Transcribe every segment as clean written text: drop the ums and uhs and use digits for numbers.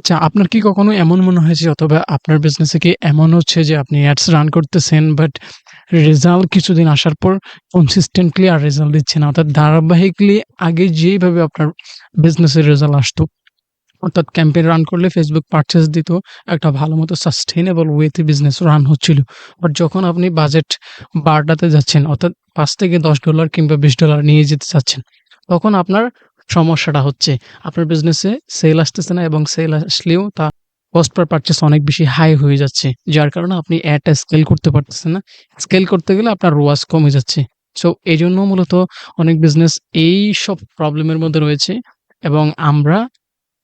আচ্ছা, আপনার কি কখনো এমন মনে হয়েছে অথবা আপনার বিজনেসে কি এমন হচ্ছে যে আপনি অ্যাডস রান করতেছেন বাট রেজাল্ট কিছুদিন আসার পর কনসিস্টেন্টলি আর রেজাল্ট দিচ্ছে না। অর্থাৎ ধারাবাহিকলি আগে যেইভাবে আপনার বিজনেসের রেজাল্ট আসতো, অর্থাৎ ক্যাম্পেইন রান করলে Facebook পারচেজ দিত, একটা ভালো মতো সাস্টেইনেবল ওয়েতে বিজনেস রান হচ্ছিল। বাট যখন আপনি বাজেট বাড়াতে যাচ্ছেন, অর্থাৎ $৫ থেকে $১০ কিংবা $২০ নিয়ে যেতে চাচ্ছেন, তখন আপনার সমস্যাটা হচ্ছে আপনার বিজনেসে সেল আসতেছে না এবং সেল আসলেও তা কস্ট পার পারচেজ অনেক বেশি হাই হয়ে যাচ্ছে। যার কারণে আপনি অ্যাডটা স্কেল করতে পারতেছেন না। স্কেল করতে গেলে আপনার ROAS কমে যাচ্ছে। সো এজন্য মূলত অনেক বিজনেস এইসব প্রবলেমের মধ্যে রয়েছে এবং আমরা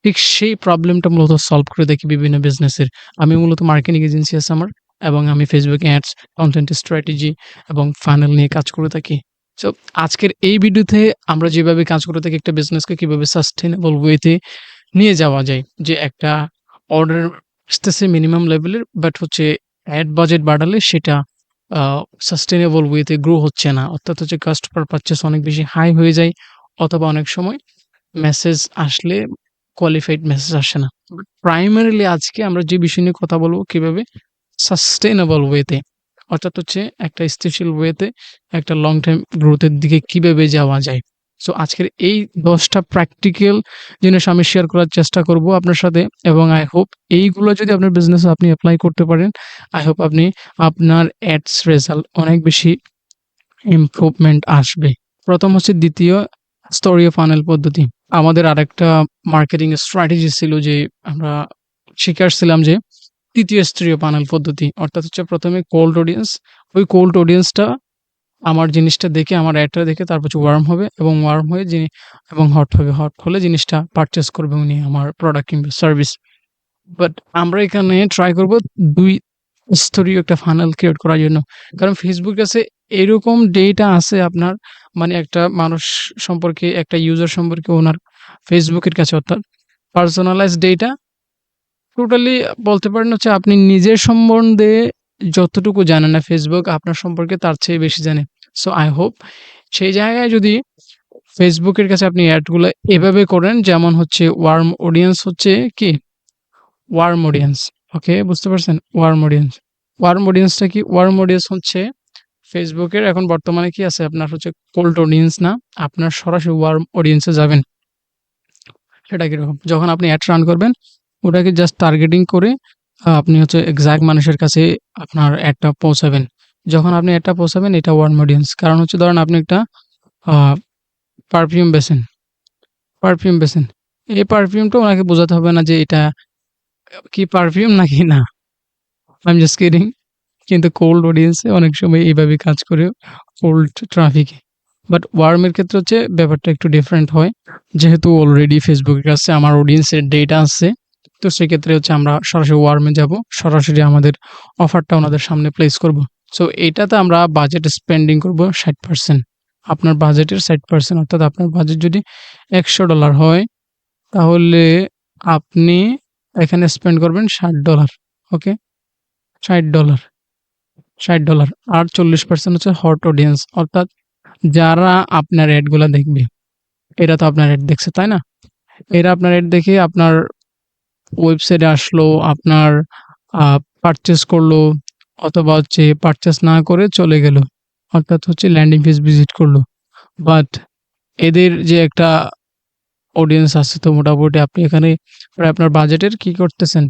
ঠিক সেই প্রবলেমটা মূলত সলভ করে দেখি বিভিন্ন বিজনেসের। আমি মূলত মার্কেটিং এজেন্সি আছে আমার এবং আমি Facebook অ্যাডস, কনটেন্ট স্ট্র্যাটেজি এবং ফানেল নিয়ে কাজ করে থাকি। সো আজকের এই ভিডিওতে আমরা যেভাবে কাজ করে থাকি একটা বিজনেসকে কিভাবে সাস্টেইনেবল ওয়েতে নিয়ে যাওয়া যায়। যে একটা অর্ডার আসতেছে মিনিমাম লেভেলের বাট হচ্ছে অ্যাড বাজেট বাড়ালে সেটা আ সাস্টেইনেবল ওয়েতে গ্রো হচ্ছে না। অর্থাৎ হচ্ছে কাস্টমার পারচেজ অনেক বেশি হাই হয়ে যায় অথবা অনেক সময় মেসেজ আসলে কোয়ালিফাইড মেসেজ আসে না। বাট প্রাইমারিলি আজকে আমরা যে বিষয় নিয়ে কথা বলব কিভাবে সাস্টেইনেবল ওয়েতে অর্থাৎ হচ্ছে একটা স্থিতিশীল ওয়েতে একটা লং টাইম গ্রোথ এর দিকে কিভাবে যাওয়া যায়। সো আজকের এই ১০ টা প্র্যাকটিক্যাল জিনিস আমি শেয়ার করার চেষ্টা করব আপনার সাথে এবং আই হোপ এইগুলো যদি আপনার বিজনেসে আপনি এপ্লাই করতে পারেন, আই হোপ আপনি আপনার অ্যাডস রেজাল্ট অনেক বেশি ইমপ্রুভমেন্ট আসবে। ১ম হচ্ছে দ্বিতীয় স্তরীয় ফানেল পদ্ধতি। আমাদের আরেকটা মার্কেটিং স্ট্র্যাটেজি ছিল যে আমরা শিখাচ্ছিলাম যে ৩য় স্তরীয় ফানেল পদ্ধতি। অর্থাৎ হচ্ছে ১ম এ কোল্ড অডিয়েন্স, ওই কোল্ড অডিয়েন্সটা আমার জিনিসটা দেখে আমার অ্যাডটা দেখে তারপর হচ্ছে ওয়ার্ম হবে এবং ওয়ার্ম হয়ে এবং হট হবে। হট হলে জিনিসটা পারচেজ করবে উনি আমার প্রোডাক্ট কিংবা সার্ভিস। বাট আমরা এখানে ট্রাই করব ২ স্তরীয় একটা ফানেল ক্রিয়েট করার জন্য। কারণ Facebook কাছে এরকম ডেটা আছে আপনার মানে একটা মানুষ সম্পর্কে, একটা ইউজার সম্পর্কে ওনার Facebook এর কাছে অর্থাৎ পার্সোনালাইজড ডেটা টোটালি বলতে পারেন হচ্ছে আপনি নিজের সম্বন্ধে যতটুকু জানেন না Facebook আপনার সম্পর্কে তার চেয়ে বেশি জানে। সো আই হোপ সেই জায়গায় যদি Facebook এর কাছে আপনি এড গুলা এভাবে করেন যেমন হচ্ছে ওয়ার্ম অডিয়েন্স হচ্ছে কি? Worm audience. ওকে বুঝতে পারছেন? Worm audience. ওয়ার্ম অডিয়েন্সটা কি? ওয়ার্ম অডিয়েন্স হচ্ছে Facebook এর এখন বর্তমানে কি আছে আপনার হচ্ছে কোল্ড অডিয়েন্স না, আপনার সরাসরি ওয়ার্ম অডিয়েন্স এ যাবেন। সেটা কিরকম? যখন আপনি অ্যাড রান করবেন ওটাকে জাস্ট টার্গেটিং করে আপনি হচ্ছে এক্সাক্ট মানুষের কাছে আপনার অ্যাডটা পৌঁছাবেন। যখন আপনি অ্যাডটা পৌঁছাবেন এটা ওয়ার্ম অডিয়েন্স। কারণ হচ্ছে ধরেন আপনি একটা আ পারফিউম বেচেন, পারফিউম বেচেন। এই পারফিউমটা উনাকে বোঝাতে হবে না যে এটা কি পারফিউম নাকি না। I am just kidding. কিন্তু কোল্ড অডিয়েন্স এ অনেক সময় এইভাবে কাজ করে কোল্ড ট্রাফিক এ। বাট ওয়ার্ম এর ক্ষেত্রে হচ্ছে ব্যাপারটা একটু ডিফারেন্ট হয়। যেহেতু অলরেডি Facebook এর কাছে আমার অডিয়েন্স এর ডেটা আছে। তো সেক্ষেত্রে হচ্ছে আমরা সরাসরি ওয়ার্ম এ যাবো। সরাসরি আমাদের অফারটা উনাদের সামনে প্লেস করব। সো এটাতে আমরা বাজেট স্পেন্ডিং করব ৬০%। আপনার বাজেটের ৬০% অর্থাৎ আপনার বাজেট যদি $১০০ হয় তাহলে আপনি এখানে স্পেন্ড করবেন $৬০। ওকে? $৬০, $৬০ আর ৪০% হচ্ছে হট অডিয়েন্স অর্থাৎ যারা আপনার এড গুলা দেখবে। এরা তো আপনার এড দেখছে, তাই না? এরা আপনার এড দেখে আপনার ওয়েবসাইটে আসলো, আপনার আ পারচেজ করলো অথবা হচ্ছে পারচেজ না করে চলে গেল। অর্থাৎ হচ্ছে ল্যান্ডিং পেজ ভিজিট করলো। বাট এদের যে একটা অডিয়েন্স আছে তো মোটামুটি আপনি এখানে প্রায় আপনার বাজেটের কি করতেছেন?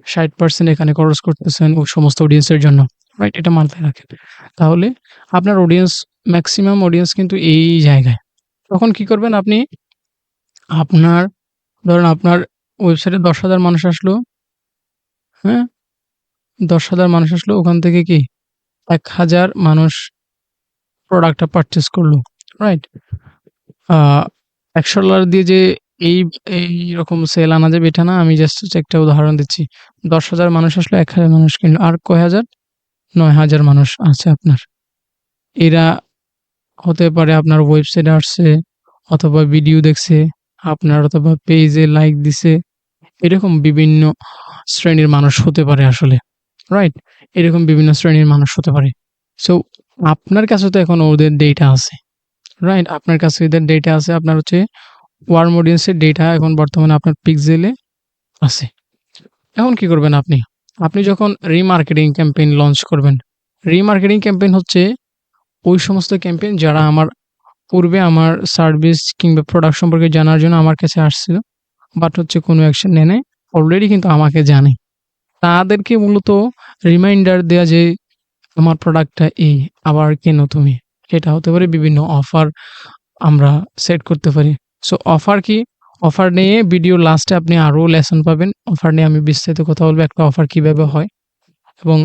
৬০% এখানে খরচ করতেছেন ওই সমস্ত অডিয়েন্সের জন্য। রাইট? এটা মাথায় রাখেন। তাহলে আপনার অডিয়েন্স মেক্সিমাম অডিয়েন্স কিন্তু এই জায়গায়। তখন কি করবেন আপনি? আপনার ধরেন আপনার ওয়েবসাইটে ১০,০০০ মানুষ আসলো, হ্যাঁ? ১০,০০০ মানুষ আসলো ওখান থেকে কি ১,০০০ মানুষ প্রোডাক্টটা পারচেজ করলো। রাইট? আ $১০০ দিয়ে যে এই এইরকম সেল আনা যাবে এটা না। আমি জাস্ট হচ্ছে একটা উদাহরণ দিচ্ছি। ১০,০০০ মানুষ আসলো, ১,০০০ মানুষ কিনলো। আর কয় হাজার? ৯,০০০ মানুষ আছে আপনার। এরা হতে পারে আপনার ওয়েবসাইটে আসছে অথবা ভিডিও দেখছে আপনার অথবা পেইজে লাইক দিছে। এরকম বিভিন্ন শ্রেণীর মানুষ হতে পারে আসলে। রাইট? এরকম বিভিন্ন শ্রেণীর মানুষ হতে পারে। সো আপনার কাছে তো এখন ওদের ডেটা আছে। রাইট? আপনার কাছে এদের ডেটা আছে। আপনার হচ্ছে ওয়ার্ম অডিয়েন্স এর ডেটা এখন বর্তমানে আপনার পিক্সেল এ আছে। এখন কি করবেন আপনি? আপনি যখন রিমার্কেটিং ক্যাম্পেইন লঞ্চ করবেন, রিমার্কেটিং ক্যাম্পেইন হচ্ছে ওই সমস্ত ক্যাম্পেইন যারা আমার পূর্বে আমার সার্ভিস কিংবা প্রোডাক্ট সম্পর্কে জানার জন্য আমার কাছে আসছিল। বাট হচ্ছে কোনো অ্যাকশন নেয় নাই। অলরেডি কিন্তু আমাকে জানে। তাদেরকে মূলত রিমাইন্ডার দেয়া যে তোমার প্রোডাক্টটা এই, আবার কেনো তুমি? সেটা হতে পারে বিভিন্ন অফার আমরা সেট করতে পারি। সো অফার কি? অফার নিয়ে ভিডিওর লাস্টে আপনি আরো লেসন পাবেন। অফার নিয়ে আমি বিস্তারিত কথা বলবো। একটা অফার কিভাবে হয় এবং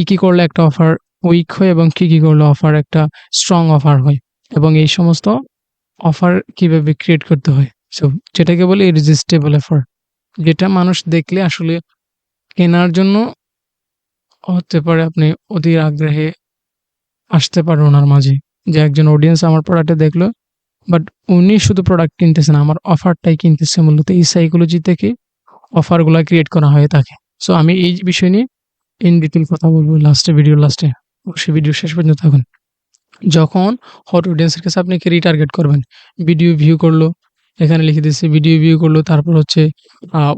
কি করলে একটা অফার উইক হয় এবং কি করলে অফার একটা স্ট্রং অফার হয় এবং এই সমস্ত অফার কিভাবে ক্রিয়েট করতে হয়। সো যেটাকে বলে ইররেসিস্টিবল অফার। যেটা মানুষ দেখলে আসলে কেনার জন্য হতে পারে আপনি অধীর আগ্রহে আসতে পারে উনার মাঝে। যে একজন অডিয়েন্স আমার প্রোডাক্টটা দেখলো, বাট উনি শুধু প্রোডাক্ট কিনতেছে না, আমার অফারটাই কিনতেছে মূলত। এই সাইকোলজি থেকে অফারগুলা ক্রিয়েট করা হয়ে থাকে। সো আমি এই বিষয় নিয়ে ইন ডিটেইল কথা বলবো ভিডিওর লাস্টে। অবশ্যই ভিডিও শেষ পর্যন্ত থাকুন। যখন হট অডিয়েন্সের কাছে আপনি রিটার্গেট করবেন, ভিডিও ভিউ করলো, এখানে লিখে দিচ্ছি ভিডিও ভিউ করলো, তারপর হচ্ছে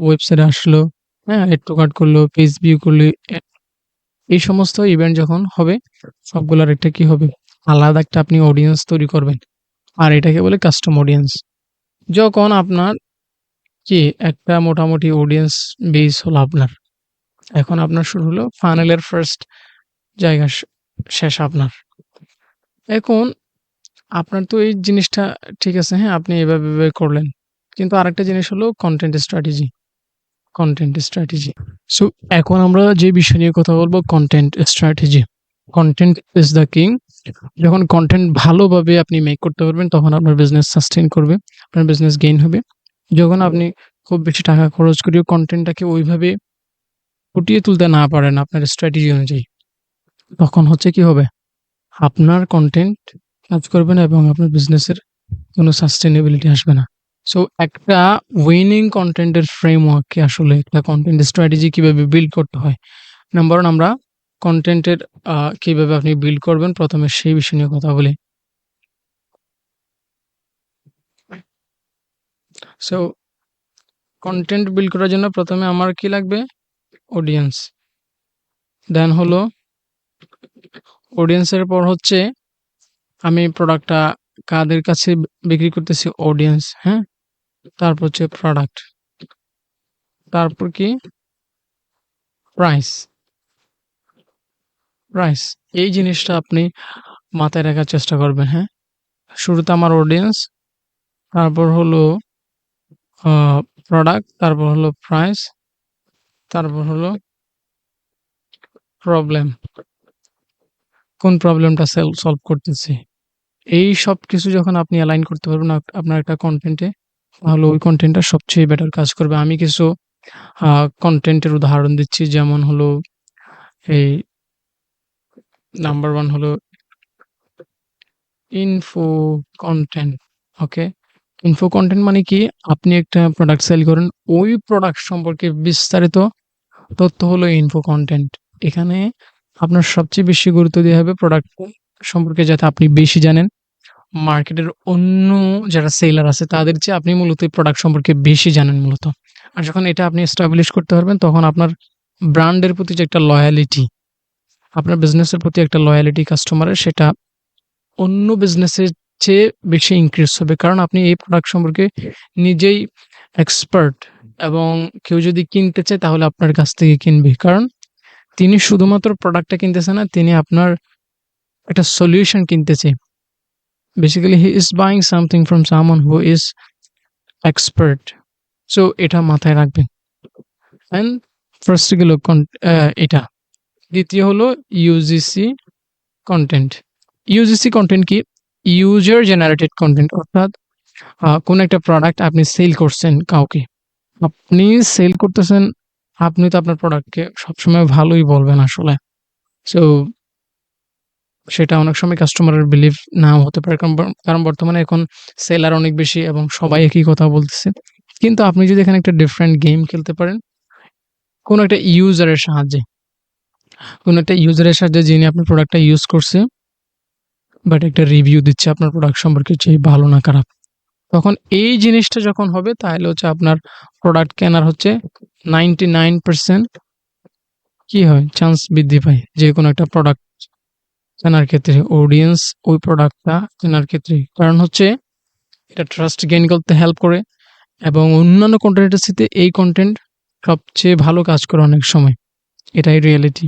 ওয়েবসাইটে আসলো, হ্যাঁ? এড টু কার্ট করলো, পেজ ভিউ করলো, এই সমস্ত ইভেন্ট যখন হবে সবগুলার একটা কি হবে? আলাদা একটা আপনি অডিয়েন্স তৈরি করবেন। আর এটাকে বলে কাস্টম অডিয়েন্স। যখন আপনার কি একটা মোটামুটি অডিয়েন্স বেস হলো আপনার। এখন আপনার শুরু হলো ফানেলের ফার্স্ট জায়গা শেষ আপনার। এখন আপনার তো এই জিনিসটা ঠিক আছে, হ্যাঁ? আপনি এভাবে করলেন। কিন্তু আরেকটা জিনিস হলো content strategy. Content strategy. So এখন আমরা যে বিষয় নিয়ে কথা বলবো content strategy. Content is the king. যখন কনটেন্ট ভালোভাবে আপনি মেক করতে পারবেন তখন আপনার বিজনেস সাস্টেইন করবে। আপনার বিজনেস গেইন হবে। যখন আপনি খুব বেশি টাকা খরচ করেও কনটেন্টটাকে ওইভাবে ফুটিয়ে তুলতে না পারেন আপনার স্ট্র্যাটেজি অনুযায়ী, তখন হচ্ছে কি হবে? আপনার কনটেন্ট কাজ করবে না এবং আপনার বিজনেসের কোনো সাস্টেইনেবিলিটি আসবে না। সো একটা উইনিং কনটেন্টের ফ্রেমওয়ার্ককে আসলে একটা কনটেন্ট স্ট্র্যাটেজি কিভাবে বিল্ড করতে হয়। নাম্বার 1 আমরা কনটেন্টের কিভাবে আপনি বিল্ড করবেন ১ম এ সেই বিষয় নিয়ে কথা বলি। সো কনটেন্ট বিল্ড করার জন্য ১ম এ আমার কি লাগবে? অডিয়েন্স। দেন হলো অডিয়েন্সের পর হচ্ছে আমি প্রোডাক্টটা কাদের কাছে বিক্রি করতেছি? অডিয়েন্স, হ্যাঁ? তারপর হচ্ছে প্রোডাক্ট। তারপর কি? প্রাইস। প্রাইস। এই জিনিসটা আপনি মাথায় রাখার চেষ্টা করবেন, হ্যাঁ? শুরুতে আমার অডিয়েন্স, তারপর হলো আ প্রোডাক্ট, তারপর হলো প্রাইস, তারপর হলো প্রবলেম। কোন প্রবলেমটা সলভ করতেছি। এই সবকিছু যখন আপনি এলাইন করতে পারবেন আপনার একটা কনটেন্টে, তাহলে ওই কনটেন্টটা সবচেয়ে বেটার কাজ করবে। আমি কিছু আ কনটেন্টের উদাহরণ দিচ্ছি। যেমন হলো এই নাম্বার 1 হলো ইনফো কনটেন্ট। ওকে? ইনফো কনটেন্ট মানে কি? আপনি একটা প্রোডাক্ট সেল করেন। ওই প্রোডাক্ট সম্পর্কে বিস্তারিত তথ্য হলো ইনফো কনটেন্ট। এখানে আপনার সবচেয়ে বেশি গুরুত্ব দেয়া হবে প্রোডাক্ট সম্পর্কে যাতে আপনি বেশি জানেন। মার্কেটের অন্য যারা সেলার আছে তাদের চেয়ে আপনি মূলত এই প্রোডাক্ট সম্পর্কে বেশি জানেন মূলত। আর যখন এটা আপনি এস্টাবলিশ করতে পারবেন তখন আপনার ব্র্যান্ডের প্রতি যে একটা লয়ালিটি, আপনার বিজনেসের প্রতি একটা লয়ালিটি কাস্টমারের সেটা অন্য বিজনেসের চেয়ে বেশি ইনক্রিজ হবে। কারণ আপনি এই প্রোডাক্ট সম্পর্কে নিজেই এক্সপার্ট এবং কেউ যদি কিনতে চায় তাহলে আপনার কাছ থেকে কিনবে। কারণ তিনি শুধুমাত্র প্রোডাক্টটা কিনতেছে না, তিনি আপনার একটা সলিউশন কিনতেছে। Basically he is buying something from someone who is expert. So এটা মাথায় রাখবেন। অ্যান্ড ফার্স্ট গেল এটা। দ্বিতীয় হলো ইউজিসি কনটেন্ট। ইউজিসি কনটেন্ট কি? ইউজার জেনারেটেড কনটেন্ট অর্থাৎ কোন একটা প্রোডাক্ট আপনি সেল করছেন কাউকে। আপনি সেল করতেছেন, আপনি তো আপনার প্রোডাক্টকে সবসময় ভালোই বলবেন আসলে। সো সেটা অনেক সময় কাস্টমারের বিলিভ নাও হতে পারে। কারণ বর্তমানে এখন সেলার অনেক বেশি এবং সবাই একই কথা বলতেছে। কিন্তু আপনি যদি এখানে একটা ডিফারেন্ট গেম খেলতে পারেন, কোন একটা ইউজারের সাহায্যে যিনি আপনার প্রোডাক্টটা ইউজ করছে, বাট একটা রিভিউ দিচ্ছে আপনার প্রোডাক্ট সম্পর্কে যে ভালো না খারাপ। তখন এই জিনিসটা যখন হবে তাহলে হচ্ছে আপনার প্রোডাক্ট কেনার হচ্ছে 99% কি হয়? চান্স বৃদ্ধি পায় যেকোনো একটা প্রোডাক্ট কেনার ক্ষেত্রে, অডিয়েন্স ওই প্রোডাক্টটা কেনার ক্ষেত্রে। কারণ হচ্ছে এটা ট্রাস্ট গেইন করতে হেল্প করে এবং অন্যান্য কনটেন্টের চাইতে এই কনটেন্ট সবচেয়ে ভালো কাজ করে অনেক সময়। এটাই রিয়ালিটি।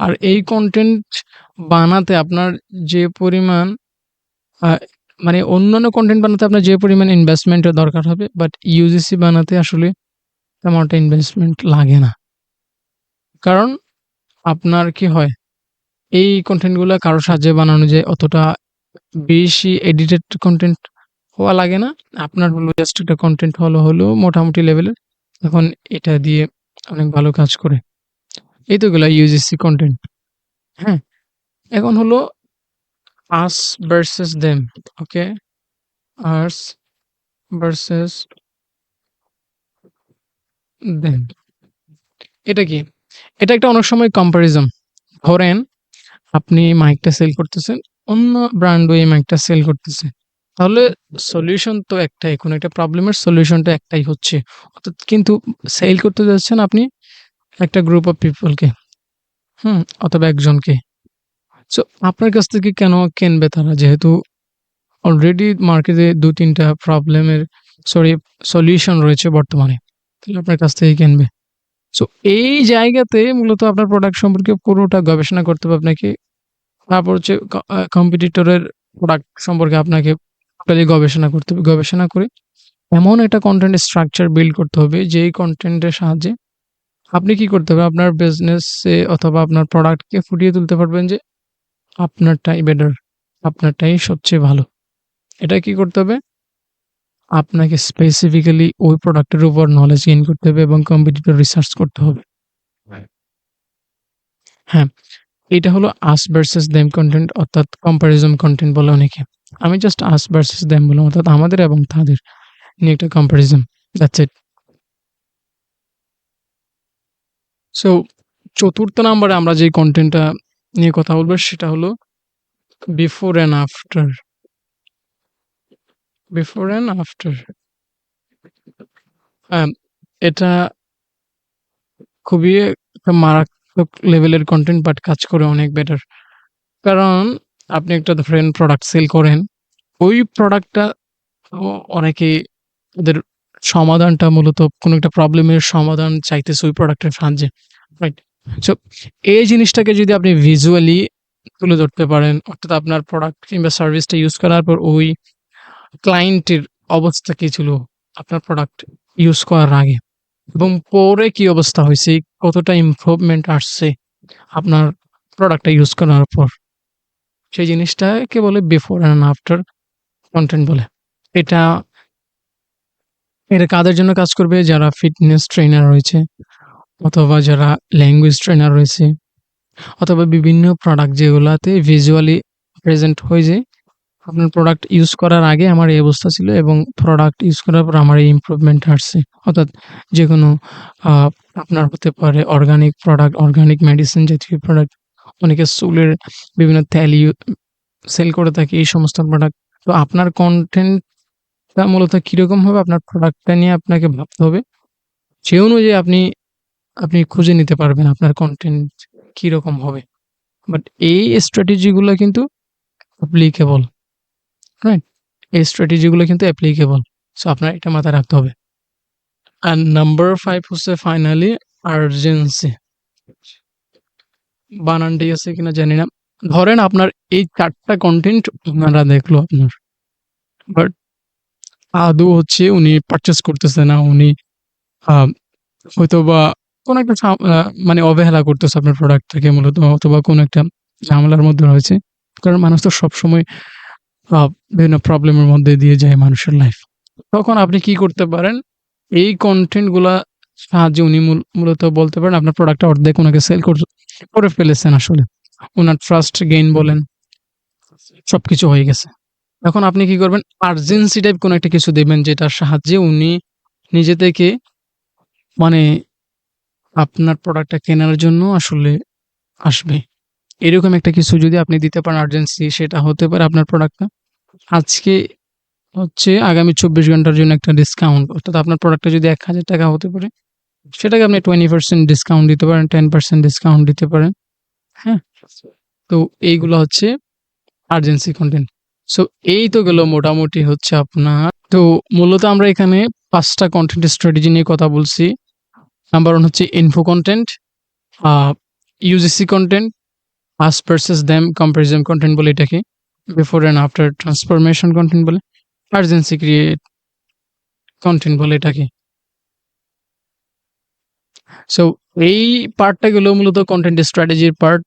আর এই কনটেন্ট বানাতে আপনার যে পরিমাণ আ মানে অন্যান্য কনটেন্ট বানাতে আপনার যে পরিমাণ ইনভেস্টমেন্টের দরকার হবে, বাট ইউজিসি বানাতে আসলে তেমন একটা ইনভেস্টমেন্ট লাগে না। কারণ আপনার কি হয়, এই কনটেন্ট গুলা কারো সাহায্যে বানানো যায়, অতটা বেশি এডিটেড কনটেন্ট হওয়া লাগে না। আপনার হলো জাস্ট একটা কনটেন্ট হলো মোটামুটি লেভেলের। এখন এটা দিয়ে অনেক ভালো কাজ করে। এই তো গেল ইউজিসি কনটেন্ট। হ্যাঁ? এখন হলো us ভার্সাস them, ওকে? us versus them। এটা কি? এটা একটা অনেক সময় কম্পারিজন। ধরেন আপনি মাইকটা সেল করতেছেন, অন্য ব্র্যান্ডও এই মাইকটা সেল করতেছে। তাহলে সলিউশন তো একটাই, কোনো একটা প্রবলেমের সলিউশনটা একটাই হচ্ছে। অর্থাৎ কিন্তু সেল করতে যাচ্ছেন আপনি একটা গ্রুপ অফ পিপলকে, অথবা একজনকে। সো আপনার কাছ থেকে কেন কিনবে তারা? যেহেতু অলরেডি মার্কেটে ২-৩ টা প্রবলেমের সরি সলিউশন রয়েছে বর্তমানে। তাহলে আপনার কাছ থেকেই কিনবে। সো এই জায়গাতে মূলত আপনার প্রোডাক্ট সম্পর্কে পুরোটা গবেষণা করতে হবে আপনাকে। তারপর হচ্ছে কম্পিটিটরের প্রোডাক্ট সম্পর্কে আপনাকে টোটালি গবেষণা করতে হবে। গবেষণা করে এমন একটা কনটেন্ট স্ট্রাকচার বিল্ড করতে হবে যেই কনটেন্টের সাহায্যে আপনি কি করতে হবে? আপনার বিজনেসে অথবা আপনার প্রোডাক্টকে ফুটিয়ে তুলতে পারবেন যে আপনারটাই বেটার, আপনারটাই সবচেয়ে ভালো। এটা কি করতে হবে? আপনাকে স্পেসিফিক্যালি ওই প্রোডাক্টের উপর নলেজ গেইন করতে হবে এবং কম্পিটিটর রিসার্চ করতে হবে। হ্যাঁ, এটা হলো us ভার্সাস them কনটেন্ট, অর্থাৎ কম্প্যারিজন কনটেন্ট বলে অনেকে। আমি জাস্ট us ভার্সাস them বললাম, অর্থাৎ আমাদের এবং তাদের নিয়ে একটা কম্প্যারিজন। That's it. সো ৪র্থ নাম্বারে আমরা যে কনটেন্টটা নিয়ে কথা বলবো সেটা হলো before and after. Before and after. হ্যাঁ, এটা খুবই একটা মারাত্মক লেভেলের কনটেন্ট, বাট কাজ করে অনেক বেটার। কারণ আপনি একটা ধরেন প্রোডাক্ট সেল করেন। ওই প্রোডাক্টটা অনেকেই ওদের সমাধানটা মূলত কোনো একটা প্রবলেমের সমাধান চাইতেছে ওই প্রোডাক্টের সাহায্যে। রাইট? সো এই জিনিসটাকে যদি আপনি ভিজুয়ালি তুলে ধরতে পারেন, অর্থাৎ আপনার প্রোডাক্ট কিংবা সার্ভিসটা ইউজ করার পর ওই ক্লায়েন্টের অবস্থা কি ছিল আপনার প্রোডাক্ট ইউজ করার আগে এবং পরে কি অবস্থা হইছে, কতটা ইমপ্রুভমেন্ট আসছে আপনার প্রোডাক্টটা ইউজ করার পর। সেই জিনিসটাকে বলে বিফোর অ্যান্ড আফটার কনটেন্ট বলে। এটা এটা কাদের জন্য কাজ করবে? যারা ফিটনেস ট্রেনার রয়েছে, অথবা যারা ল্যাঙ্গুয়েজ ট্রেনার রয়েছে, অথবা বিভিন্ন প্রোডাক্ট যেগুলাতে ভিজুয়ালি প্রেজেন্ট হয়ে যায়। আপনার প্রোডাক্ট ইউজ করার আগে আমার এই অবস্থা ছিল এবং প্রোডাক্ট ইউজ করার পর আমার এই ইমপ্রুভমেন্ট আসছে। অর্থাৎ যেকোনো আ আপনার হতে পারে অর্গানিক প্রোডাক্ট, অর্গানিক মেডিসিন জাতীয় প্রোডাক্ট, অনেকে চুলের বিভিন্ন তেল সেল করে থাকে, এই সমস্ত প্রোডাক্ট। তো আপনার কনটেন্টটা মূলত কিরকম হবে? আপনার প্রোডাক্টটা নিয়ে আপনাকে ভাবতে হবে। সেই অনুযায়ী আপনি আপনি খুঁজে নিতে পারবেন আপনার কনটেন্ট কিরকম হবে। বাট এই স্ট্র্যাটেজি গুলা কিন্তু অ্যাপ্লিকেবল, রাইট? এই স্ট্র্যাটেজি গুলো কিন্তু অ্যাপ্লিকেবল। সো আপনার এটা মাথায় রাখতে হবে। আর নাম্বার 5 হচ্ছে ফাইনালি আর্জেন্সি। বানান ঠিক আছে কিনা জানি না। ধরেন আপনার এই ৪ টা কনটেন্ট উনারা দেখলো আপনার। বাট আদৌ হচ্ছে উনি পারচেজ করতেছে না। উনি আ হয়তোবা কোন একটা মানে অবহেলা করতেছে আপনার প্রোডাক্টটাকে মূলত, অথবা কোন একটা ঝামেলার মধ্যে রয়েছে। কারণ মানুষ তো সবসময় আ বিভিন্ন প্রবলেমের মধ্যে দিয়ে যায় মানুষের লাইফ। তখন আপনি কি করতে পারেন? এই কনটেন্ট গুলা সাহায্যে উনি মূলত বলতে পারেন আপনার প্রোডাক্টটা অর্ধেক উনাকে সেল করে ফেলেছেন আসলে। উনার ট্রাস্ট গেইন বলেন, সবকিছু হয়ে গেছে। এখন আপনি কি করবেন? আর্জেন্সি টাইপ কোন একটা কিছু দিবেন যেটার সাহায্যে উনি নিজে থেকে মানে আপনার প্রোডাক্টটা কেনার জন্য আসলে আসবে। এরকম একটা কিছু যদি আপনি দিতে পারেন আর্জেন্সি, সেটা হতে পারে আপনার প্রোডাক্টটা আজকে হচ্ছে আগামী ২৪ ঘন্টার জন্য একটা ডিসকাউন্ট। অর্থাৎ আপনার প্রোডাক্টটা যদি ৳১,০০০ হতে পারে, সেটাকে আপনি 20% ডিসকাউন্ট দিতে পারেন, 10% ডিসকাউন্ট দিতে পারেন। হ্যাঁ? তো এইগুলো হচ্ছে আর্জেন্সি কনটেন্ট। সো এই তো গেল মোটামুটি হচ্ছে আপনার। তো মূলত আমরা এখানে ৫ টা কনটেন্ট স্ট্র্যাটেজি নিয়ে কথা বলছি। নাম্বার 1 হচ্ছে ইনফো কনটেন্ট, আ UGC content, us versus them comparison content বলে এটাকে। Before and after transformation content বলে। আর্জেন্সি ক্রিয়েট কনটেন্ট বলে এটাকে। সো এই পার্টটা গেল মূলত কনটেন্ট স্ট্র্যাটেজির পার্ট।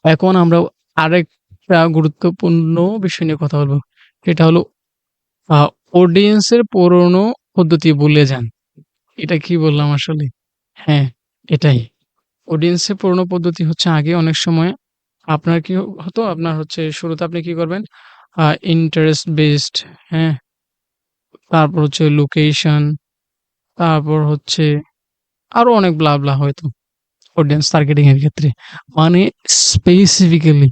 এখন আমরা আরেকটা গুরুত্বপূর্ণ বিষয় নিয়ে কথা বলবো। এটা হলো আ অডিয়েন্সের পুরনো পদ্ধতি ভুলে যান। এটা কি বললাম আসলে? হ্যাঁ, এটাই। অডিয়েন্সের পুরনো পদ্ধতি হচ্ছে আগে অনেক সময় আপনার কি হতো? আপনার হচ্ছে শুরুতে আপনি কি করবেন? ইন্টারেস্ট বেসড, হ্যাঁ? তারপর হচ্ছে লোকেশন, তারপর হচ্ছে আরো অনেক ব্লা, ব্লা হয়তো অডিয়েন্স টার্গেটিং এর ক্ষেত্রে। মানে স্পেসিফিক্যালি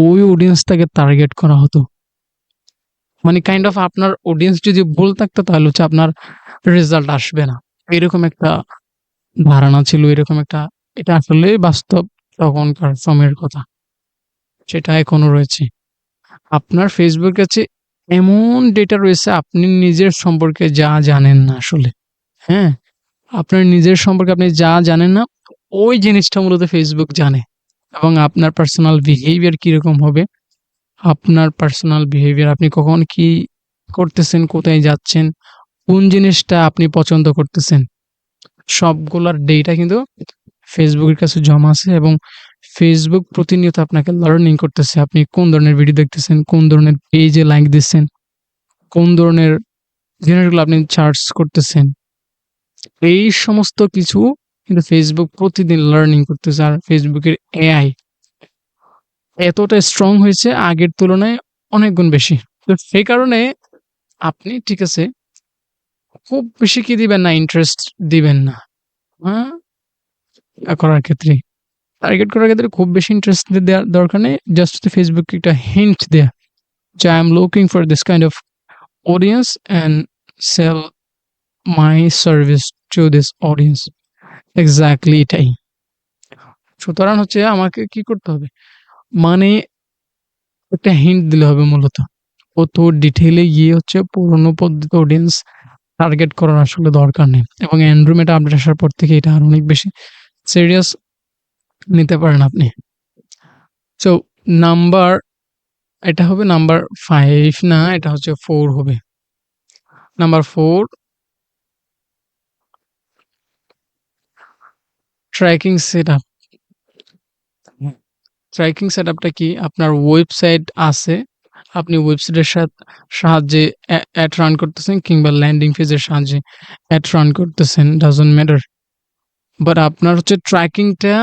ওই অডিয়েন্সটাকে টার্গেট করা হতো। মানে কাইন্ড অফ আপনার অডিয়েন্স যদি ভুল থাকতো তাহলে হচ্ছে আপনার রেজাল্ট আসবে না। এরকম একটা ধারণা ছিল, এরকম একটা, এটা আসলেই বাস্তব তখনকার সময়ের কথা। সেটা এখনো রয়েছে। আপনার Facebook এর কাছে এমন ডেটা রয়েছে আপনি নিজের সম্পর্কে যা জানেন না আসলে। হ্যাঁ? আপনার নিজের সম্পর্কে আপনি যা জানেন না, ওই জিনিসটা মূলত Facebook জানে। এবং আপনার পার্সোনাল বিহেভিয়ার কিরকম হবে, আপনার পার্সোনাল বিহেভিয়ার আপনি কখন কি করতেছেন, কোথায় যাচ্ছেন, কোন জিনিসটা আপনি পছন্দ করতেছেন, সবগুলার ডেটা কিন্তু Facebook এর কাছে জমা আছে এবং Facebook প্রতিনিয়ত আপনাকে লার্নিং করতেছে। আপনি কোন ধরনের ভিডিও দেখতেছেন, কোন ধরনের পেজে লাইক দিচ্ছেন, কোন ধরনের জিনিসগুলো আপনি সার্চ করতেছেন। এই সমস্ত কিছু কিন্তু Facebook প্রতিদিন লার্নিং করতেছে। আর Facebook এর AI এতটা স্ট্রং হয়েছে আগের তুলনায় অনেক গুণ বেশি। তো সেই কারণে আপনি ঠিক আছে, খুব বেশি কি দিবেন না, ইন্টারেস্ট দিবেন না। হ্যাঁ? করার ক্ষেত্রে। টার্গেট করার ক্ষেত্রে খুব বেশি ইন্টারেস্ট দেওয়ার দরকার নেই। জাস্ট Facebook কে একটা হিন্ট দেয়া যে, "I am looking for this kind of audience and sell my service to this audience." Exactly এটাই। সুতরাং হচ্ছে আমাকে কি করতে হবে? মানে একটা হিন্ট দিলে হবে মূলত। অত ডিটেইলে গিয়ে হচ্ছে পুরনো পদ্ধতি অডিয়েন্স টার্গেট করার আসলে দরকার নেই। এবং Android আপডেট আসার পর থেকে এটা আরো অনেক বেশি সিরিয়াস নিতে পারেন আপনি। সো নাম্বার এটা হবে নাম্বার 5 না, এটা হচ্ছে 4 হবে। Number 4 tracking setup. ট্র্যাকিং সেটআপটা কি? আপনার ওয়েবসাইট আছে। আপনি ওয়েবসাইটের সাহায্যে অ্যাড রান করতেছেন কিংবা ল্যান্ডিং পেজের সাহায্যে অ্যাড রান করতেছেন, ডাজন্ট ম্যাটার। বাট আপনার হচ্ছে ট্র্যাকিংটা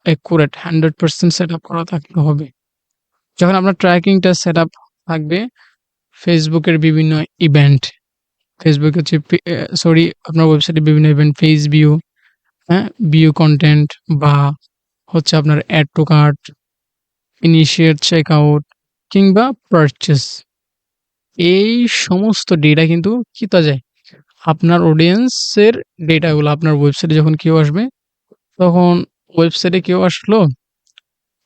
অ্যাকুরেট 100% সেটআপ করা থাকতে হবে। যখন আপনার ট্র্যাকিংটা সেটআপ থাকবে, Facebook এর বিভিন্ন ইভেন্ট, Facebook হচ্ছে আপনার ওয়েবসাইটে বিভিন্ন ইভেন্ট, পেজ ভিউ, হ্যাঁ? ভিউ কনটেন্ট বা হচ্ছে আপনার add to cart, initiate checkout কিংবা পারচেজ। এই সমস্ত ডেটা কিন্তু কি তা যায়? আপনার অডিয়েন্সের ডেটাগুলো আপনার ওয়েবসাইটে যখন কেউ আসবে, তখন ওয়েবসাইটে কেউ আসলো,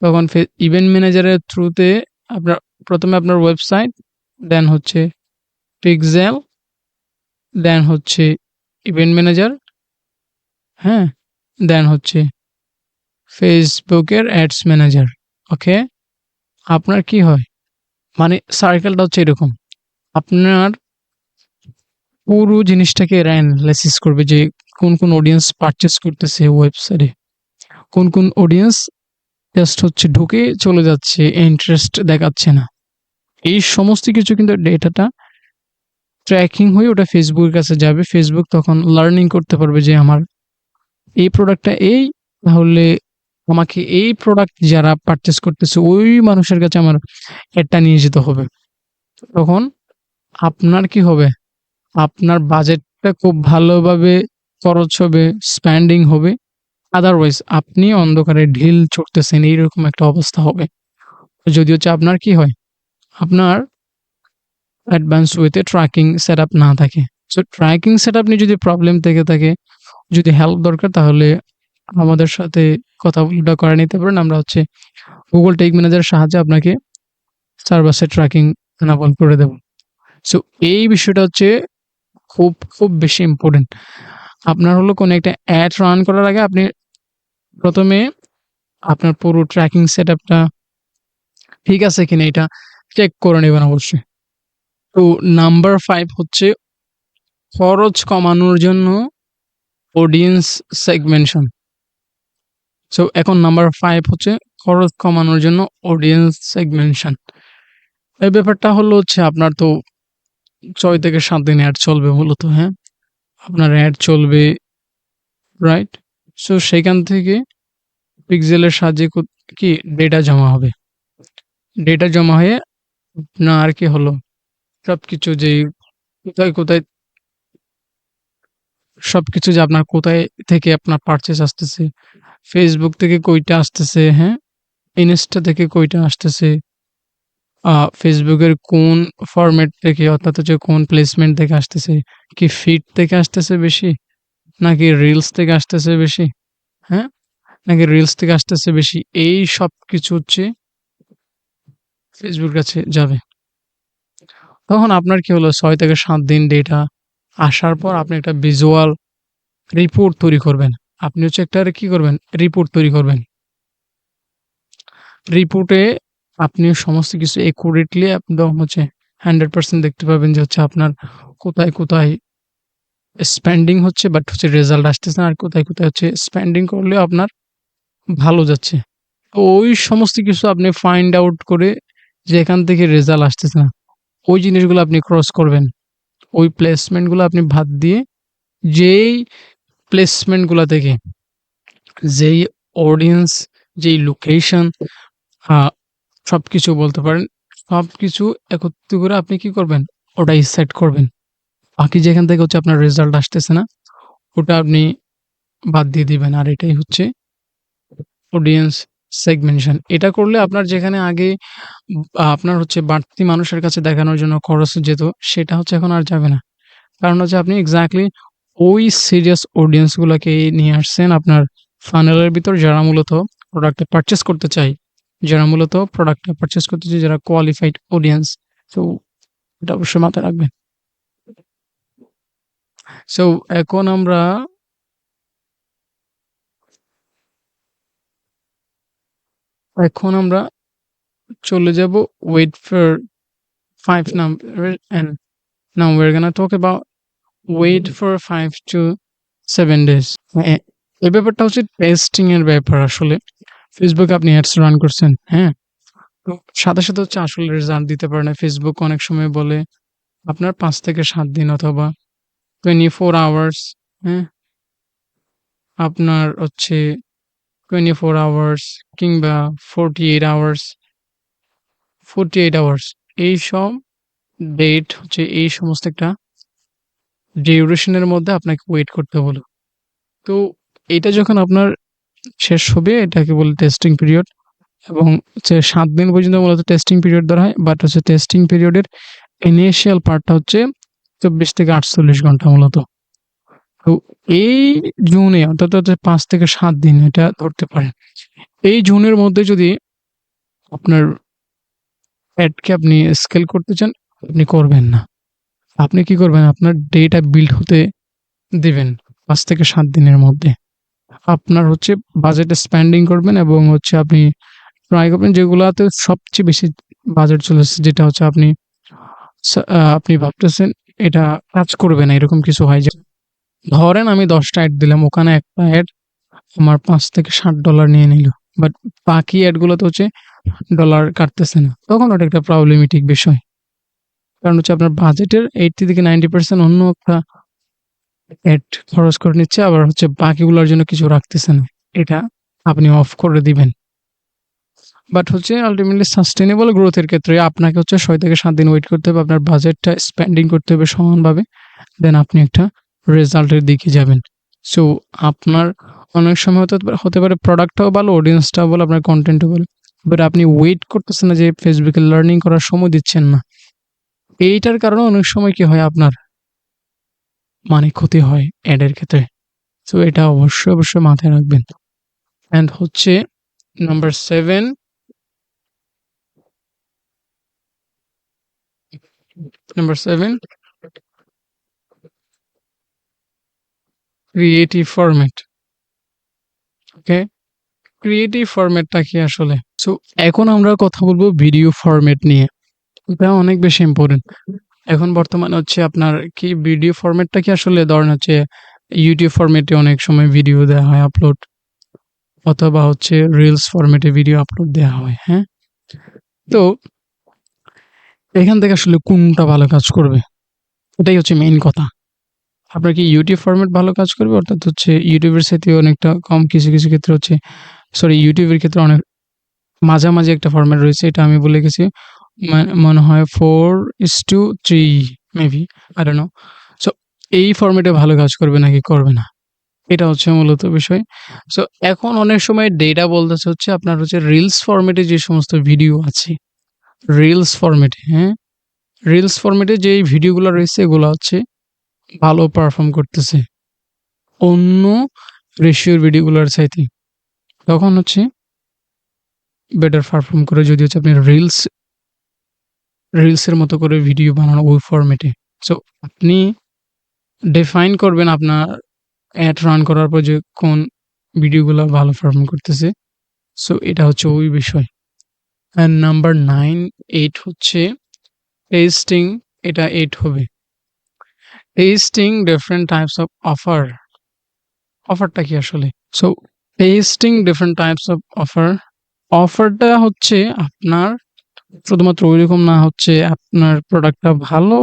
তখন ইভেন্ট ম্যানেজারের থ্রুতে আপনার ১ম এ আপনার ওয়েবসাইট, দেন হচ্ছে পিক্সেল, দেন হচ্ছে ইভেন্ট ম্যানেজার, হ্যাঁ? দেন হচ্ছে Facebook এর অ্যাডস ম্যানেজার। ওকে? আপনার কি হয়? মানে সার্কেলটা হচ্ছে এরকম। আপনার পুরো জিনিসটাকে এরা এনালাইসিস করবে যে কোন অডিয়েন্স পারচেজ করতেছে ওয়েবসাইটে। কোন অডিয়েন্স জাস্ট হচ্ছে ঢুকে চলে যাচ্ছে, ইন্টারেস্ট দেখাচ্ছে না। এই সমস্ত কিছু কিন্তু ডেটাটা ট্র্যাকিং হয়ে ওটা Facebook এর কাছে যাবে। Facebook তখন লার্নিং করতে পারবে যে আমার এই প্রোডাক্টটা এই, তাহলে আমাকে এই প্রোডাক্ট যারা পারচেজ করতেছে ওই মানুষের কাছে আমার এডটা নিয়ে যেতে হবে। তখন আপনার কি হবে? আপনার বাজেটটা খুব ভালোভাবে খরচ হবে, স্পেন্ডিং হবে। আদারওয়াইজ আপনি অন্ধকারে ঢিল ছুটতেছেন এইরকম একটা অবস্থা হবে। যদি হচ্ছে আপনার কি হয়? আপনার অ্যাডভান্স ওয়েতে ট্র্যাকিং সেটআপ না থাকে। সো ট্র্যাকিং সেটআপ নিয়ে যদি প্রবলেম থেকে থাকে, যদি হেল্প দরকার তাহলে আমাদের সাথে কথা বলে করে নিতে পারেন। আমরা হচ্ছে Google Tag Manager এর সাহায্যে আপনাকে সার্ভাসের ট্র্যাকিং এনাবল করে দেব। সো এই বিষয়টা হচ্ছে খুব বেশি ইম্পোর্টেন্ট। আপনার হলো কোনো একটা অ্যাড রান করার আগে আপনি ১ম এ আপনার পুরো ট্র্যাকিং সেটআপটা ঠিক আছে কিনা এটা চেক করে নিবেন অবশ্যই। তো নাম্বার 5 হচ্ছে খরচ কমানোর জন্য অডিয়েন্স সেগমেন্টেশন। সো এখন নাম্বার 5 হচ্ছে খরচ কমানোর জন্য অডিয়েন্স সেগমেন্টেশন। এই ব্যাপারটা হলো হচ্ছে আপনার তো ৬ থেকে ৭ দিন অ্যাড চলবে মূলত, হ্যাঁ? আপনার অ্যাড চলবে, রাইট? সো সেখান থেকে পিক্সেলের সাহায্যে কি ডেটা জমা হবে। ডেটা জমা হয়ে আপনার কি হলো সবকিছু যেই কোথায় সবকিছু যে আপনার কোথায় থেকে আপনার পারচেজ আসতেছে, Facebook থেকে কইটা আসতেছে, হ্যাঁ? ইনস্টা থেকে কইটা আসতেছে, Facebook এর কোন ফরম্যাট থেকে অর্থাৎ হচ্ছে কোন প্লেসমেন্ট থেকে আসতেছে, কি ফিড থেকে আসতেছে বেশি? নাকি রিলস থেকে আসতেছে বেশি, হ্যাঁ? নাকি রিলস থেকে আসতেছে বেশি? এই সবকিছু হচ্ছে Facebook এর কাছে যাবে। তখন আপনার কি হলো ৬ থেকে ৭ দিন ডেটা আসার পর আপনি একটা ভিজুয়াল রিপোর্ট তৈরি করবেন। আপনি হচ্ছে একটা কি করবেন? রিপোর্ট তৈরি করবেন। রিপোর্টে আপনি সমস্ত কিছু একুরেটলি একদম হচ্ছে 100% দেখতে পাবেন যে হচ্ছে আপনার কোথায় স্পেন্ডিং হচ্ছে বাট হচ্ছে রেজাল্ট আসতেছে না। আর কোথায় হচ্ছে স্পেন্ডিং করলেও আপনার ভালো যাচ্ছে। তো ওই সমস্ত কিছু আপনি ফাইন্ড আউট করে যে এখান থেকে রেজাল্ট আসতেছে না, ওই জিনিসগুলো আপনি ক্রস করবেন। ওই প্লেসমেন্ট গুলো আপনি বাদ দিয়ে যেই প্লেসমেন্ট গুলা থেকে যেই অডিয়েন্স, যেই লোকেশন, আ সবকিছু বলতে পারেন। সবকিছু একত্রিত করে আপনি কি করবেন? ওটাই সেট করবেন। বাকি যেখান থেকে হচ্ছে আপনার রেজাল্ট আসতেছে না, ওটা আপনি বাদ দিয়ে দিবেন। আর এটাই হচ্ছে অডিয়েন্স সেগমেন্টেশন। এটা করলে আপনার যেখানে আগে আপনার হচ্ছে বাড়তি মানুষের কাছে দেখানোর জন্য খরচ যেত, সেটা হচ্ছে এখন আর যাবে না। কারণ হচ্ছে আপনি এক্সাক্টলি ওই সিরিয়াস অডিয়েন্স গুলাকে নিয়ে আসছেন আপনার ফানেলের ভিতর যারা মূলত প্রোডাক্টটা পারচেজ করতে চায়। যারা মূলত প্রোডাক্টটা পারচেজ করতে চায়, যারা কোয়ালিফাইড অডিয়েন্স। সো এটা অবশ্যই মাথায় রাখবেন। সো এখন আমরা এখন আমরা চলে যাব wait for 5 number and now we're gonna talk about wait for 5 to 7 days. এই ব্যাপারটা হচ্ছে টেস্টিং এর ব্যাপার আসলে। Facebook এ আপনি অ্যাডস রান করছেন, হ্যাঁ? তো সাথে হচ্ছে আসলে রেজাল্ট দিতে পারে না। Facebook অনেক সময় বলে আপনার ৫ থেকে ৭ দিন অথবা 24 আওয়ার্স, হ্যাঁ? আপনার হচ্ছে 24 আওয়ার্স কিংবা 48 আওয়ার্স, 48 আওয়ার্স এইসব ডেট হচ্ছে এই সমস্ত একটা ডিউরেশন এর মধ্যে আপনাকে ওয়েট করতে হলো। তো এইটা যখন আপনার শেষ হবে এটাকে বলে টেস্টিং পিরিয়ড এবং হচ্ছে ৭ দিন পর্যন্ত মূলত টেস্টিং পিরিয়ড ধরা হয়। বাট হচ্ছে টেস্টিং পিরিয়ডের ইনিশিয়াল পার্টটা হচ্ছে ২৪ থেকে ৪৮ ঘন্টা মূলত। তো এই জোনে অর্থাৎ হচ্ছে ৫ থেকে ৭ দিন এটা ধরতে পারেন। এই জোনের মধ্যে যদি আপনার অ্যাডকে আপনি স্কেল করতে চান, আপনি করবেন না। আপনি কি করবেন? আপনার ডেটা বিল্ড হতে দিবেন ৫ থেকে ৭ দিনের মধ্যে। আপনার হচ্ছে বাজেটে স্পেন্ডিং করবেন এবং হচ্ছে আপনি ট্রাই করবেন যেগুলাতে সবচেয়ে বেশি বাজেট চলেছে যেটা হচ্ছে আপনি ভাবতেছেন এটা কাজ করবে না এরকম কিছু হয় যে ধরেন আমি ১০ টা এড দিলাম ওখানে একটা এড আমার $৫ থেকে $৬০ নিয়ে নিল। বাট বাকি এড গুলোতে হচ্ছে ডলার কাটতেছে না। তখন ওটা একটা প্রবলেমেটিক বিষয়। কারণ হচ্ছে আপনার বাজেটের 80 থেকে 90% অন্য একটা এড খরচ করে নিচ্ছে আবার হচ্ছে বাকিগুলোর জন্য কিছু রাখতেছে না। এটা আপনি অফ করে দিবেন। বাট হচ্ছে আল্টিমেটলি সাস্টেইনেবল গ্রোথ এর ক্ষেত্রে আপনাকে হচ্ছে ৬ থেকে ৭ দিন ওয়েট করতে হবে। আপনার বাজেটটা স্পেন্ডিং করতে হবে সমানভাবে। দেন আপনি একটা রেজাল্টের দিকে যাবেন। সো আপনার অনেক সময় হতে পারে প্রোডাক্টটাও ভালো, অডিয়েন্সটাও ভালো, আপনার কনটেন্টও ভালো। বাট আপনি ওয়েট করতেছেন না যে Facebook এ লার্নিং করার সময় দিচ্ছেন না। এইটার কারণে অনেক সময় কি হয় আপনার মানে ক্ষতি হয় এড এর ক্ষেত্রে। সো এটা অবশ্যই মাথায় রাখবেন। অ্যান্ড হচ্ছে নাম্বার 7 ক্রিয়েটিভ ফরম্যাট। ওকে? ক্রিয়েটিভ ফরম্যাটটা কি আসলে? সো এখন আমরা কথা বলব ভিডিও ফরম্যাট নিয়ে। এটা অনেক বেশি ইম্পোর্টেন্ট। এখন বর্তমানে হচ্ছে আপনার কি ভিডিও ফরম্যাটটা কি আসলে ধরেন হচ্ছে YouTube ফরম্যাটে অনেক সময় ভিডিও দেয়া হয় আপলোড, অথবা হচ্ছে রিলস ফরম্যাটে ভিডিও আপলোড দেয়া হয়, হ্যাঁ? তো এখান থেকে আসলে কোনটা ভালো কাজ করবে? এটাই হচ্ছে মেইন কথা। আপনার কি YouTube ফরম্যাট ভালো কাজ করবে? অর্থাৎ হচ্ছে YouTube এর চাইতে অনেকটা কম কিছু ক্ষেত্রে হচ্ছে YouTube এর ক্ষেত্রে অনেক মাঝামাঝি একটা ফরম্যাট রয়েছে। এটা আমি ভুলে গেছি। মনে হয় 4:3 maybe, I don't know. So এই ফরম্যাটে ভালো কাজ করবে নাকি করবে না? এটা হচ্ছে মূলত বিষয়। সো এখন অনেক সময় ডেটা বলতেছে হচ্ছে আপনার হচ্ছে রিলস ফরম্যাটে যে সমস্ত ভিডিও আছে, রিলস ফরম্যাটে, হ্যাঁ? রিলস ফরম্যাটে যেই ভিডিওগুলা রয়েছে এগুলা হচ্ছে ভালো পারফর্ম করতেছে অন্য রেশিওর ভিডিওগুলার চাইতে। তখন হচ্ছে বেটার পারফর্ম করে যদি হচ্ছে আপনি রিলসের মতো করে ভিডিও বানানো ওই ফরম্যাটে। সো আপনি ডিফাইন করবেন আপনার অ্যাড রান করার পর যে কোন ভিডিওগুলা ভালো পারফর্ম করতেছে। সো এটা হচ্ছে ওই বিষয়। অ্যান্ড নাম্বার 8 হচ্ছে টেস্টিং, এটা 8 হবে। Testing different types of offer. অফারটা কি আসলে? So testing different types of offer. অফারটা হচ্ছে আপনার শুধুমাত্র ঐরকম না হচ্ছে আপনার প্রোডাক্টটা ভালো,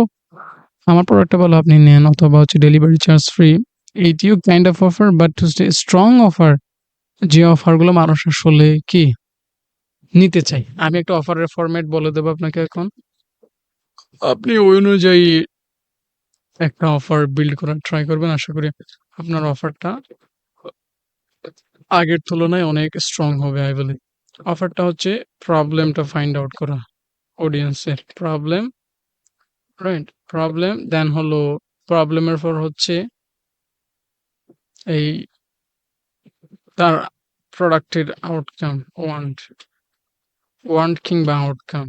আমার প্রোডাক্টটা ভালো আপনি নেন, অথবা হচ্ছে ডেলিভারি চার্জ ফ্রি। এইটিও কাইন্ড অফ অফার, বাট হচ্ছে স্ট্রং অফার, যে অফারগুলো মানুষ আসলে কি নিতে চায়। আমি একটা অফারের ফরম্যাট বলে দেবো আপনাকে এখন। আপনি ওই অনুযায়ী একটা অফার বিল্ড করার ট্রাই করবেন। আশা করি আপনার অফারটা আগের তুলনায় অনেক স্ট্রং হবে আই বিলিভ। অফারটা হচ্ছে প্রবলেমটা ফাইন্ড আউট করা। অডিয়েন্সের প্রবলেম, রাইট? প্রবলেম দেন হলো প্রবলেমের পর হচ্ছে এই তার প্রোডাক্টের আউটকাম, ওয়ান্ট কিংবা আউটকাম।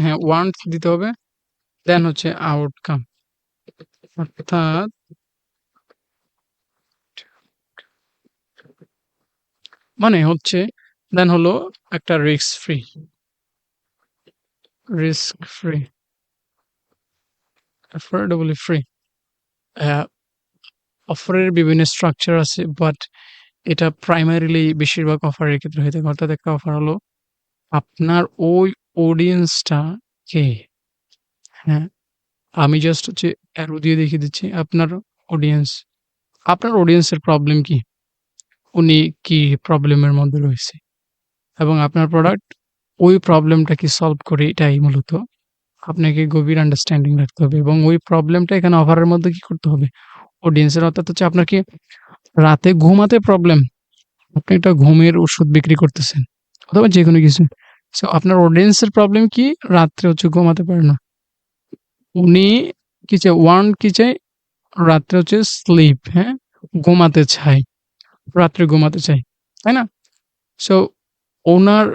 হ্যাঁ, ওয়ান্ট দিতে হবে। দেন হচ্ছে আউটকাম। অর্থাৎ মানে হচ্ছে দেন হলো একটা রিস্ক ফ্রি, অ্যাফোর্ডেবলি ফ্রি। অফারের বিভিন্ন স্ট্রাকচার আছে, বাট এটা প্রাইমারিলি বেশিরভাগ অফারের ক্ষেত্রে হয়ে থাকে। অর্থাৎ একটা অফার হলো আপনার ওই অডিয়েন্সটা কে? হ্যাঁ, আমি জাস্ট হচ্ছে অ্যারো দিয়ে দেখিয়ে দিচ্ছি। আপনার অডিয়েন্সের প্রবলেম কি? উনি কি প্রবলেমের মধ্যে রয়েছে? এবং আপনার প্রোডাক্ট ওই প্রবলেমটা কি সলভ করে, এটাই মূলত আপনাকে গভীর আন্ডারস্ট্যান্ডিং রাখতে হবে, এবং ওই প্রবলেমটা এখানে অফারের মধ্যে কি করতে হবে? অডিয়েন্সের, অর্থাৎ হচ্ছে আপনার কি রাতে ঘুমাতে প্রবলেম? আপনি একটা ঘুমের ওষুধ বিক্রি করতেছেন, অথবা যেকোনো কিছু। সো আপনার অডিয়েন্সের প্রবলেম কি? রাত্রে হচ্ছে ঘুমাতে পারে না। উনি কি চায়? কি চায়? রাত্রে হচ্ছে স্লিপ, হ্যাঁ? ঘুমাতে চায়। রাত্রে ঘুমাতে চায়। তাই না? সো উনার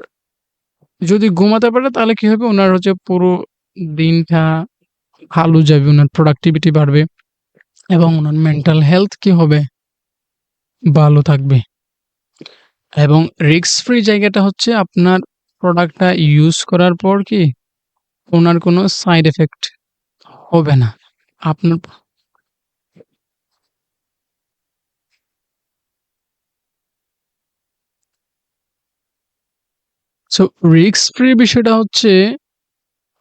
যদি ঘুমাতে পারে তাহলে কি হবে? উনার হচ্ছে পুরো দিনটা ভালো যাবে, উনার প্রোডাক্টিভিটি বাড়বে এবং উনার মেন্টাল হেলথ কি হবে? ভালো থাকবে। এবং রিস্ক ফ্রি জায়গাটা হচ্ছে আপনার প্রোডাক্টটা ইউজ করার পর কি উনার কোনো সাইড ইফেক্ট হবে না। আপনার সো রিস্ক ফ্রি বিষয়টা হচ্ছে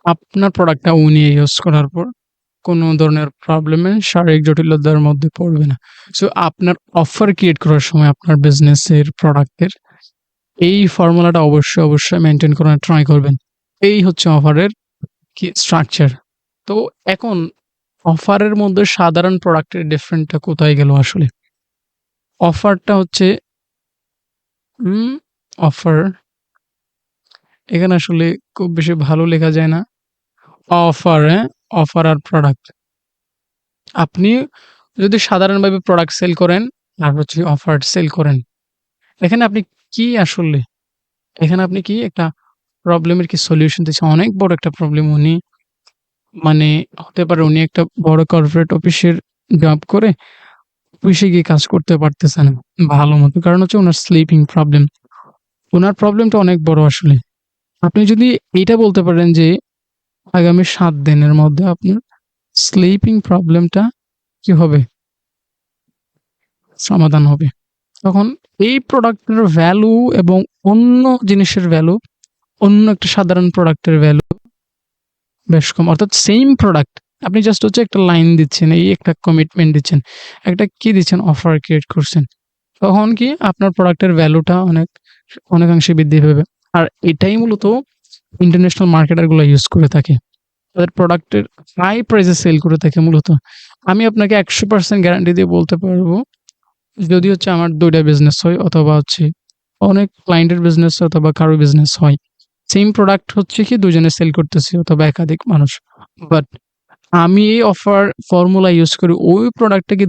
আপনার প্রোডাক্টটা উনি ইউজ করার পর কোনো ধরনের প্রবলেমে শারীরিক জটিলতার মধ্যে পড়বে না। সো আপনার অফার ক্রিয়েট করার সময় আপনার বিজনেসের প্রোডাক্টের এই ফর্মুলাটা অবশ্যই মেইনটেইন করার ট্রাই করবেন। এই হচ্ছে অফারের কি স্ট্রাকচার। তো এখন অফারের মধ্যে সাধারণ প্রোডাক্টের ডিফারেন্টটা কোথায় গেল আসলে? অফারটা হচ্ছে উম অফার এখানে আসলে খুব বেশি ভালো লেখা যায় না। অফার, হ্যাঁ? অফার আর প্রোডাক্ট। আপনি যদি সাধারণভাবে প্রোডাক্ট সেল করেন আর হচ্ছে অফার সেল করেন, এখানে আপনি কি আসলে এখানে আপনি কি একটা প্রবলেমের কি সলিউশন দিচ্ছেন? অনেক বড় একটা প্রবলেম উনি মানে হতে পারে উনি একটা বড় কর্পোরেট অফিসের জব করে অফিসে গিয়ে কাজ করতে পারতেছে না ভালো মতো। কারণ হচ্ছে উনার স্লিপিং প্রবলেম। উনার প্রবলেমটা অনেক বড় আসলে। আপনি যদি এইটা বলতে পারেন যে আগামী ৭ দিনের মধ্যে আপনার স্লিপিং প্রবলেমটা কি হবে? সমাধান হবে। তখন এই প্রোডাক্টের ভ্যালু এবং অন্য জিনিসের ভ্যালু, অন্য একটা সাধারণ প্রোডাক্টের ভ্যালু বেশ কম। অর্থাৎ সেইম প্রোডাক্ট আপনি জাস্ট হচ্ছে একটা লাইন দিচ্ছেন, এই একটা কমিটমেন্ট দিচ্ছেন। একটা কি দিচ্ছেন? অফার ক্রিয়েট করছেন। তখন কি আপনার প্রোডাক্টের ভ্যালুটা অনেকাংশে বৃদ্ধি পাবে। আর এটাই মূলত ইন্টারন্যাশনাল মার্কেটার গুলা ইউজ করে থাকে। তাদের প্রোডাক্টের হাই প্রাইসে সেল করে থাকে মূলত। আমি আপনাকে ১০০% গ্যারান্টি দিয়ে বলতে পারবো, যদি হচ্ছে আমার ২ টা বিজনেস হয় অথবা হচ্ছে অনেক ক্লায়েন্টের বিজনেস অথবা কারো বিজনেস হয়। সেইম প্রোডাক্ট হচ্ছে কি ২ জনে সেল করতেছি অথবা একাধিক মানুষ। বাট আমি এই অফার ফর্মুলা ইউজ করে ওই প্রোডাক্টটাকে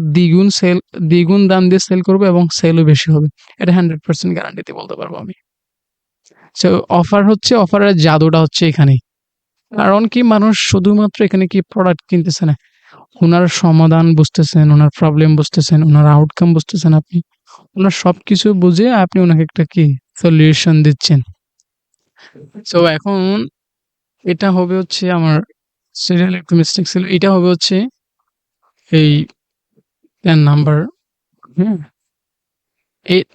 দ্বিগুণ দাম দিয়ে সেল করব এবং সেলও বেশি হবে। এটা 100% গ্যারান্টি দিয়ে বলতে পারবো আমি। সো অফারের জাদুটা হচ্ছে এখানেই। কারণ কি মানুষ শুধুমাত্র এখানে কি প্রোডাক্ট কিনতেছে না। উনার সমাধান বুঝতেছেন, উনার প্রবলেম বুঝতেছেন, উনার আউটকাম বুঝতেছেন আপনি। উনার সবকিছু বুঝে আপনি উনাকে একটা কি সলিউশন দিচ্ছেন। সো এখন এটা হবে হচ্ছে আমার সিরিয়াল একটু মিস্টেক ছিল। এটা হবে হচ্ছে এই 10 নাম্বার, হ্যাঁ?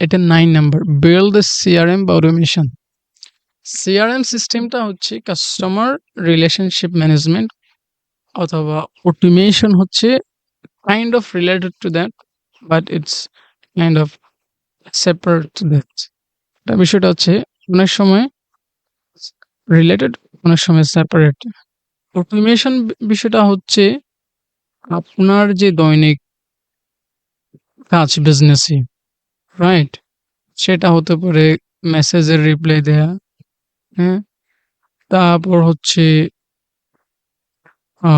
এটা ৯ নাম্বার বিল্ড দ্য সিআরএম বা অটোমেশন। সিআরএম সিস্টেমটা হচ্ছে কাস্টমার রিলেশনশিপ ম্যানেজমেন্ট অথবা অটোমেশন হচ্ছে kind of related to that, but it's kind of separate to that. বিষয়টা হচ্ছে অনেক সময় রিলেটেড, অনেক সময় সেপারেট। অটোমেশন বিষয়টা হচ্ছে আপনার যে দৈনিক কাজ বিজনেসে, রাইট? সেটা হতে পারে মেসেজের রিপ্লাই দেয়া, হ্যাঁ? তারপর হচ্ছে আ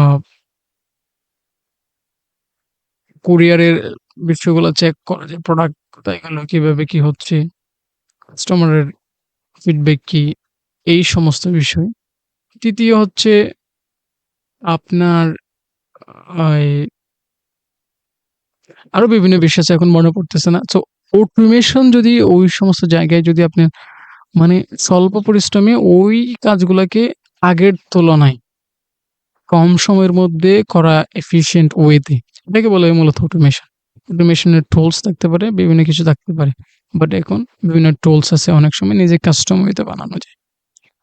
কুরিয়ারের বিষয়গুলো চেক করা যে প্রোডাক্ট কোথায় গেল, কিভাবে কি হচ্ছে, কাস্টমারের ফিডব্যাক কি, এই সমস্ত বিষয়। ৩য় হচ্ছে আপনার এই আরো বিভিন্ন বিষয় আছে এখন মনে পড়তেছে না। সো অটোমেশন যদি ওই সমস্ত জায়গায় যদি আপনি মানে স্বল্প পরিশ্রমে ওই কাজগুলাকে আগের তুলনায় কম সময়ের মধ্যে করা এফিশিয়েন্ট ওয়েতে, এটাকে বলা হয় মূলত অটোমেশন। অটোমেশনের টুলস থাকতে পারে, বিভিন্ন কিছু থাকতে পারে। বাট এখন বিভিন্ন টুলস আছে, অনেক সময় নিজে কাস্টম ওয়েতে বানানো যায়।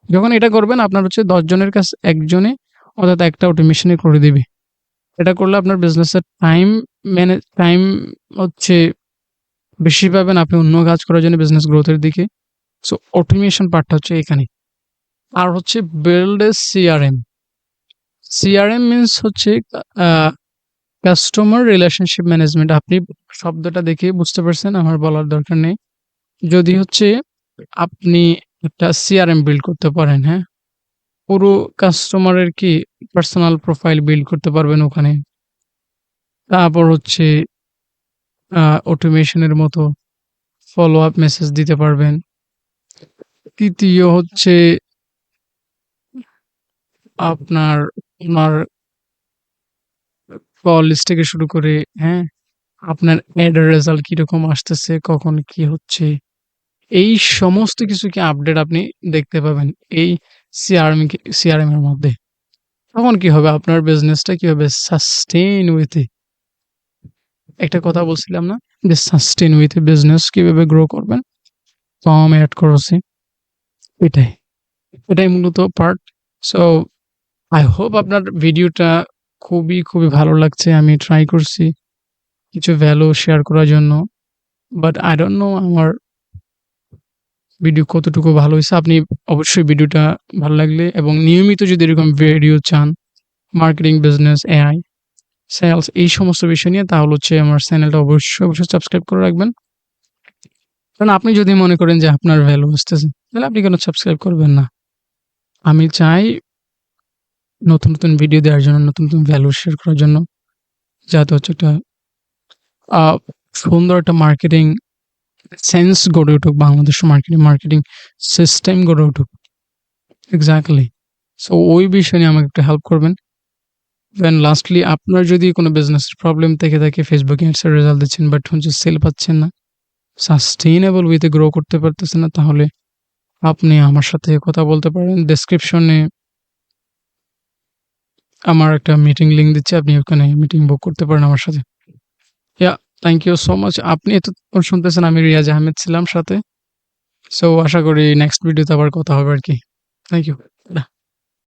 যখন এটা করবেন আপনার হচ্ছে ১০ জনের কাছে ১ জনে অর্থাৎ একটা অটোমেশনে করে দিবে। এটা করলে আপনার বিজনেসের টাইম হচ্ছে বেশি পাবেন আপনি অন্য কাজ করার জন্য বিজনেস গ্রোথ এর দিকে। সো অটোমেশন পার্টটা হচ্ছে এখানে। আর হচ্ছে build a CRM. CRM means হচ্ছে আ কাস্টমার রিলেশনশিপ ম্যানেজমেন্ট। আপনি শব্দটা দেখেই বুঝতে পারছেন, আমার বলার দরকার নেই। যদি হচ্ছে আপনি একটা সিআরএম বিল্ড করতে পারেন, হ্যাঁ? পুরো কাস্টমারের কি পার্সোনাল প্রোফাইল বিল্ড করতে পারবেন ওখানে। তারপর হচ্ছে আ অটোমেশনের মতো ফলো আপ মেসেজ দিতে পারবেন। ৩য় হচ্ছে আপনার উনার কল লিস্ট থেকে শুরু করে, হ্যাঁ? আপনার এড এর রেজাল্ট কিরকম আসতেছে, কখন কি হচ্ছে, এই সমস্ত কিছুকে আপডেট আপনি দেখতে পাবেন এই সিআরএম এর মধ্যে। তখন কি হবে? আপনার বিজনেসটা কিভাবে সাস্টেইন উইথ একটা কথা বলছিলাম না? যে সাস্টেইন উইথ বিজনেস কিভাবে গ্রো করবেন? কম এড খরচে। এটাই। এটাই মূলত পার্ট। সো আই হোপ আপনার ভিডিওটা খুবই ভালো লাগছে। আমি ট্রাই করছি কিছু ভ্যালু শেয়ার করার জন্য। বাট I don't know আমার ভিডিও কতটুকু ভালো হইছে। আপনি অবশ্যই ভিডিওটা ভালো লাগলে এবং নিয়মিত যদি এরকম ভিডিও চান, মার্কেটিং, বিজনেস, এআই, সেলস এই সমস্ত বিষয় নিয়ে, তাহলে হচ্ছে আমার চ্যানেলটা অবশ্যই সাবস্ক্রাইব করে রাখবেন। কারণ আপনি যদি মনে করেন যে আপনার ভ্যালু আসতেছে, তাহলে আপনি কেন সাবস্ক্রাইব করবেন না? আমি চাই নতুন ভিডিও দেওয়ার জন্য, নতুন ভ্যালু শেয়ার করার জন্য, যাতে হচ্ছে একটা আ সুন্দর একটা মার্কেটিং সেন্স গড়ে উঠুক, বাংলাদেশের মার্কেটিং সিস্টেম গড়ে উঠুক। এক্সাক্টলি। সো ওই বিষয় নিয়ে আমাকে একটু হেল্প করবেন। দেন লাস্টলি আপনার যদি কোনো বিজনেসের প্রবলেম থেকে থাকে Facebook এডস এর রেজাল্ট দিচ্ছেন বাট হচ্ছে সেল পাচ্ছেন না, সাস্টেইনেবল ওয়েতে গ্রো করতে পারতেছেন না, তাহলে আপনি আমার সাথে কথা বলতে পারেন। ডেসক্রিপশনে আমার একটা মিটিং লিংক দিচ্ছি। আপনি ওখানে মিটিং বুক করতে পারেন আমার সাথে। ইয়া, থ্যাংক ইউ সো মাচ। আপনি এতক্ষণ শুনতেছেন, আমি রিয়াজ আহমেদ ছিলাম সাথে। সো আশা করি নেক্সট ভিডিওতে আবার কথা হবে আরকি। Thank you.